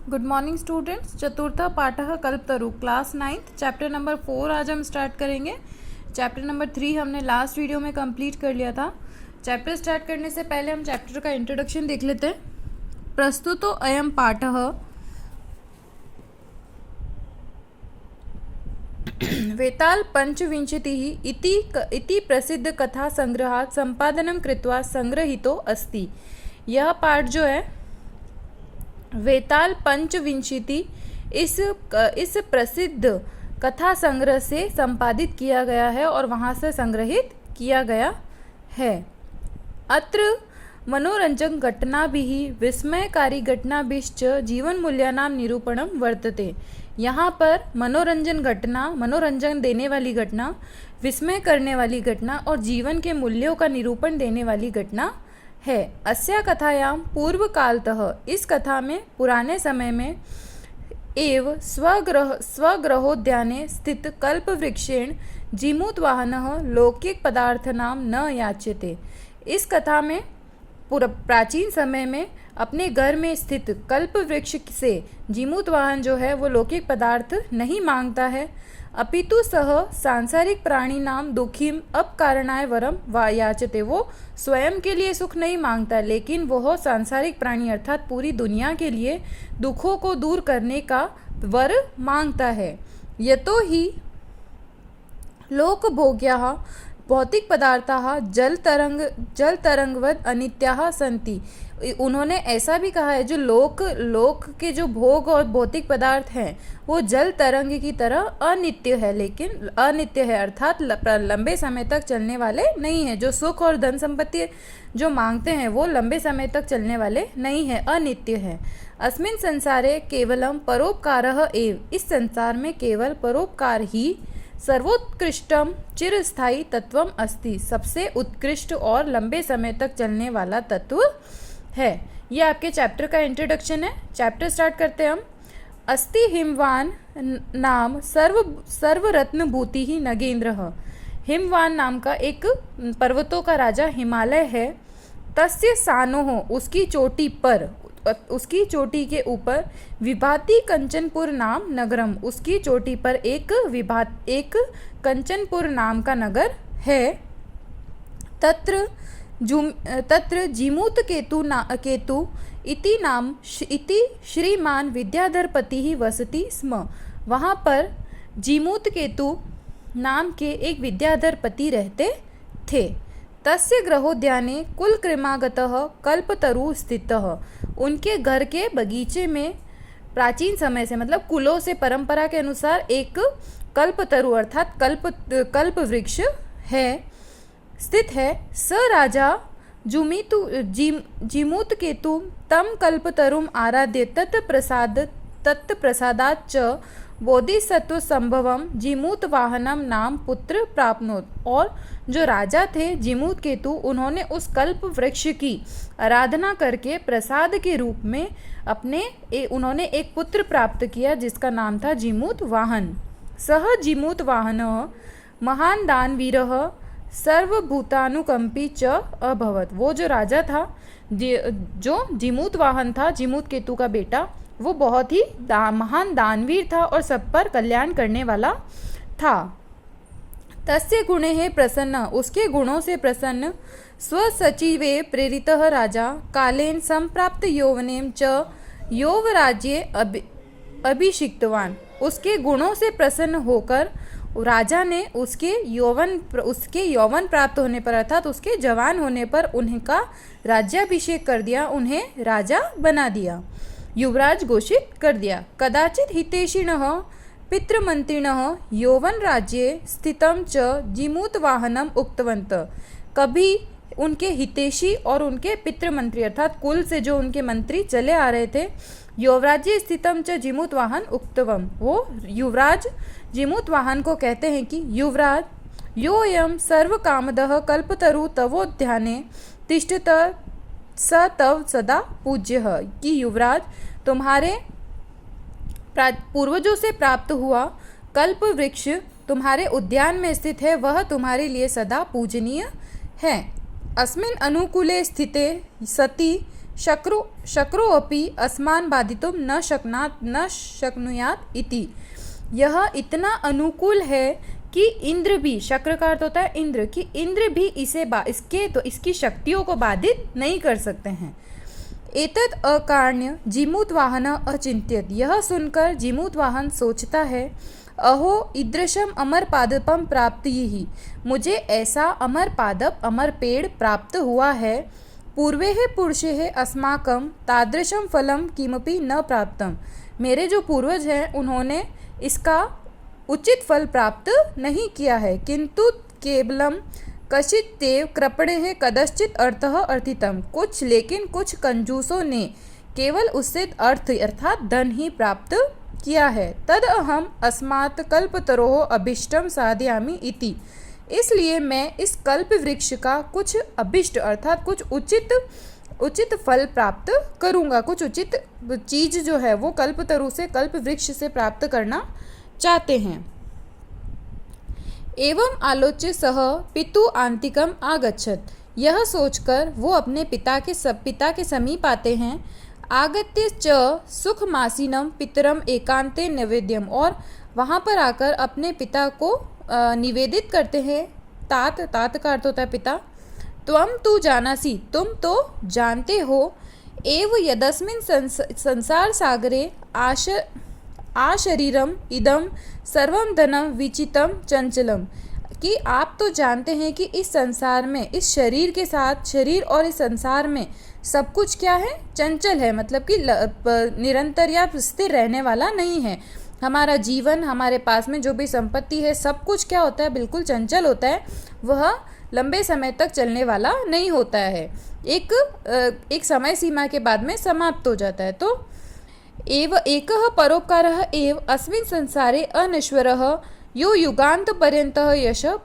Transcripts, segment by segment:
Good morning students. चतुर्थ पाठः कल्पतरु class 9th chapter number 4 आज हम स्टार्ट करेंगे। चैप्टर नंबर 3 हमने लास्ट वीडियो में कंप्लीट कर लिया था। चैप्टर स्टार्ट करने से पहले हम चैप्टर का इंट्रोडक्शन देख लेते हैं। प्रस्तुतो अयम पाठः वेताल पंचविंशतिः इति प्रसिद्ध कथा संग्रहात् संपादनं कृत्वा संग्रहितो अस्ति। यह पाठ जो है वेताल पंचविंशति इस प्रसिद्ध कथा संग्रह से संपादित किया गया है और वहाँ से संग्रहित किया गया है। अत्र मनोरंजक घटनाभिः विस्मयकारी घटनाभिश्च जीवन मूल्यानां निरूपणं वर्तते। यहाँ पर मनोरंजन देने वाली घटना, विस्मय करने वाली घटना और जीवन के मूल्यों का निरूपण देने वाली घटना है। अस्या कथायां पूर्व कालतः, इस कथा में पुराने समय में एव स्वग्रहोद्याने स्थित कल्पवृक्षेण जीमूतवाहनः लौकिक पदार्थनां न याच्यते। इस कथा में प्राचीन समय में अपने घर में स्थित कल्प वृक्ष से जीमूतवाहन जो है वो लौकिक पदार्थ नहीं मांगता है, अपितु सह सांसारिक प्राणी नाम दुखीम अपकारणाय वरम याचते। वो स्वयं के लिए सुख नहीं मांगता, लेकिन वह सांसारिक प्राणी अर्थात पूरी दुनिया के लिए दुखों को दूर करने का वर मांगता है। यतो ही लोकभोग्याः भौतिक पदार्थाः जल तरंगवद अनित्याः सन्ति। उन्होंने ऐसा भी कहा है जो लोक के जो भोग और भौतिक पदार्थ हैं वो जल तरंग की तरह अनित्य है, लेकिन अनित्य है अर्थात लंबे समय तक चलने वाले नहीं है। जो सुख और धन संपत्ति जो मांगते हैं वो लंबे समय तक चलने वाले नहीं है, अनित्य है। अस्मिन् संसारे केवलम परोपकारः एव, इस संसार में केवल परोपकार ही सर्वोत्कृष्टम चिरस्थायी तत्वम अस्ति, सबसे उत्कृष्ट और लंबे समय तक चलने वाला तत्व है। ये आपके चैप्टर का इंट्रोडक्शन है। चैप्टर स्टार्ट करते हैं हम। अस्ति हिमवान नाम सर्वरत्न भूति ही नगेंद्रः। हिमवान नाम का एक पर्वतों का राजा हिमालय है। तस्य सानोः, उसकी चोटी पर, उसकी चोटी के ऊपर विभाति कंचनपुर नाम नगरम, उसकी चोटी पर एक कंचनपुर नाम का नगर है। तत्र जीमूत केतु इति श्रीमान विद्याधरपति ही वसति स्म। वहाँ पर जीमूत केतु नाम के एक विद्याधरपति रहते थे। तस्य ग्रहोद्याने कुलक्रमागतः कल्पतरु स्थितः, उनके घर के बगीचे में प्राचीन समय से मतलब कुलों से परंपरा के अनुसार एक कल्पतरु अर्थात कल्प वृक्ष है, स्थित है। स राजा जीमूत केतु तम कल्पतरुम आराध्य तत्प्रसादाच्च बोधिसत्व संभवम जीमूत वाहनम नाम पुत्र प्राप्नोत। और जो राजा थे जीमूत केतु, उन्होंने उस कल्प वृक्ष की आराधना करके प्रसाद के रूप में उन्होंने एक पुत्र प्राप्त किया जिसका नाम था जीमूत वाहन। सह जीमूत वाहन महान दानवीरः सर्वभूतानुकंपी च अभवत। वो जो राजा था, जो जीमूत वाहन था, जीमूत केतु का बेटा, वो बहुत ही महान दानवीर था और सब पर कल्याण करने वाला था। तस्य गुणे है प्रसन्न, उसके गुणों से प्रसन्न स्वसचिवे प्रेरितः राजा कालेन संप्राप्त यौवनेम च यौवराज्ये अभिषिक्तवान। उसके गुणों से प्रसन्न होकर राजा ने उसके यौवन प्राप्त होने पर अर्थात उसके जवान होने पर उनका राज्याभिषेक कर दिया, उन्हें राजा बना दिया, युवराज घोषित कर दिया। कदाचित हितैषिणः पितृमंत्रिणः यौवन राज्ये स्थितं च जीमूतवाहनम उक्तवन्तः। कभी उनके हितैषी और उनके पितृमंत्री अर्थात कुल से जो उनके मंत्री चले आ रहे थे, यौवराज्ये स्थितं च जीमूतवाहन उक्तवम, वो युवराज जीमूतवाहन को कहते हैं कि युवराज योऽयं सर्वकामदः कल्पतरु तवोद्याने तिष्ठत स तव सदा पूज्यः, कि युवराज तुम्हारे पूर्वजों से प्राप्त हुआ कल्प वृक्ष तुम्हारे उद्यान में स्थित है, वह तुम्हारे लिए सदा पूजनीय है। अस्मिन् अनुकूले स्थिते सति शक्रो अपि अस्मान् बाधितुं न शक्नुयात् इति। यह इतना अनुकूल है कि इंद्र भी, शक्र का अर्थ होता है इंद्र, कि इंद्र भी इसकी शक्तियों को बाधित नहीं कर सकते हैं। एतत् अकार्ण्य जिमूतवाहन अचिंत्यत। यह सुनकर जिमूतवाहन सोचता है, अहो ईदृशम अमर पादपम प्राप्त ही, मुझे ऐसा अमर पादप, अमर पेड़ प्राप्त हुआ है। पूर्वे पुरुषे अस्माकं तादृशम फलम किमपि न प्राप्तम। मेरे जो पूर्वज हैं उन्होंने इसका उचित फल प्राप्त नहीं किया है। किंतु केवलम कश्चित् तेव कृपणे कदाचित् अर्थः अर्थितम। लेकिन कुछ कंजूसों ने केवल उससे अर्थ अर्थात धन ही प्राप्त किया है। तद अहम अस्मात् कल्पतरोः अभीष्टम साधयामि इति। इसलिए मैं इस कल्प वृक्ष का कुछ अभिष्ट अर्थात कुछ उचित फल प्राप्त करूँगा। कुछ उचित चीज जो है वो कल्पतरु से, कल्प वृक्ष से प्राप्त करना चाहते हैं। एवं आलोच्य सह पितु आंतिकम आगच्छत। यह सोचकर वो अपने पिता के समीप आते हैं। आगत्य च सुखमासीनम पितरम एकांते निवेद्यम। और वहाँ पर आकर अपने पिता को निवेदित करते हैं। तात का अर्थ होता है पिता। त्वम तु जानासि, तुम तो जानते हो, एव यदस्मिन् संसार सागरे आशरीरम इदम सर्वम धनम विचितम चंचलम। कि आप तो जानते हैं कि इस संसार में, इस शरीर के साथ, शरीर और इस संसार में सब कुछ क्या है, चंचल है, मतलब कि निरंतर या स्थिर रहने वाला नहीं है। हमारा जीवन, हमारे पास में जो भी संपत्ति है, सब कुछ क्या होता है, बिल्कुल चंचल होता है। वह लंबे समय तक चलने वाला नहीं होता है, एक समय सीमा के बाद में समाप्त हो जाता है। तो एव एकः परोपकारः एव अस्मिन् संसारे अनश्वरः यो युगान्तपर्यन्तः यशः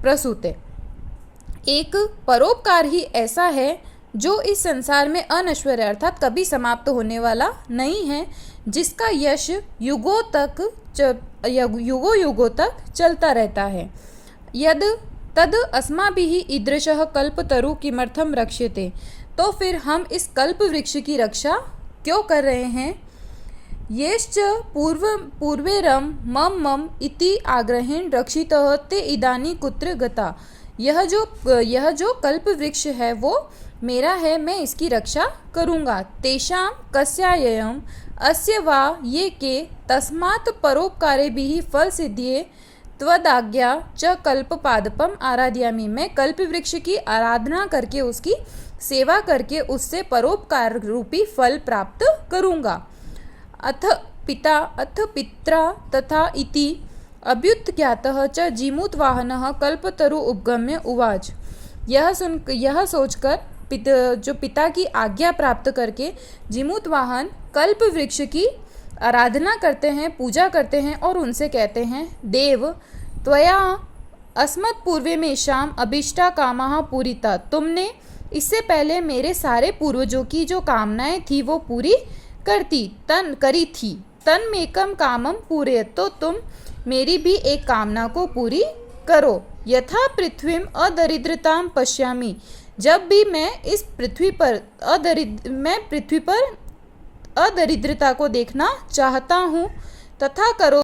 प्रसूते। एक परोपकार ही ऐसा है जो इस संसार में अनश्वर है, अर्थात कभी समाप्त होने वाला नहीं है, जिसका यश युगों युगों तक चलता रहता है। यद तद अस्माभिः ईदृशः कल्पतरु किमर्थम रक्ष्यते। तो फिर हम इस कल्प वृक्ष की रक्षा क्यों कर रहे हैं। येश्च पूर्वेरम मम इति आग्रहेण रक्षितः ते इदानी कुत्र गता। यह जो कल्प वृक्ष है वो मेरा है, मैं इसकी रक्षा करूँगा। तेषां कस्यायम अस्य वा ये के तस्मात् परोपकारेभिः फल सिद्धिये त्वदाज्ञा च कल्प पादपम आराध्यामि। मैं कल्प वृक्ष की आराधना करके, उसकी सेवा करके उससे परोपकार रूपी फल प्राप्त करूँगा। अथ पित्रा तथा इति अभ्युत्ख्यातः च जिमूतवाहनः कल्पतरु उपगम्य उवाच। यह सोचकर जो पिता की आज्ञा प्राप्त करके जिमूतवाहन कल्प वृक्ष की आराधना करते हैं, पूजा करते हैं और उनसे कहते हैं, देव त्वया अस्मत् पूर्वे में शाम अभिष्टा कामाः पूरिता। तुमने इससे पहले मेरे सारे पूर्वजों की जो कामनाएं थी वो पूरी करी थी। तन्मेकम कामम पूरे, तो तुम मेरी भी एक कामना को पूरी करो। यथा पृथ्वीम अदरिद्रताम पश्यामि। जब भी मैं इस पृथ्वी पर अदरिद्रता को देखना चाहता हूँ, तथा करो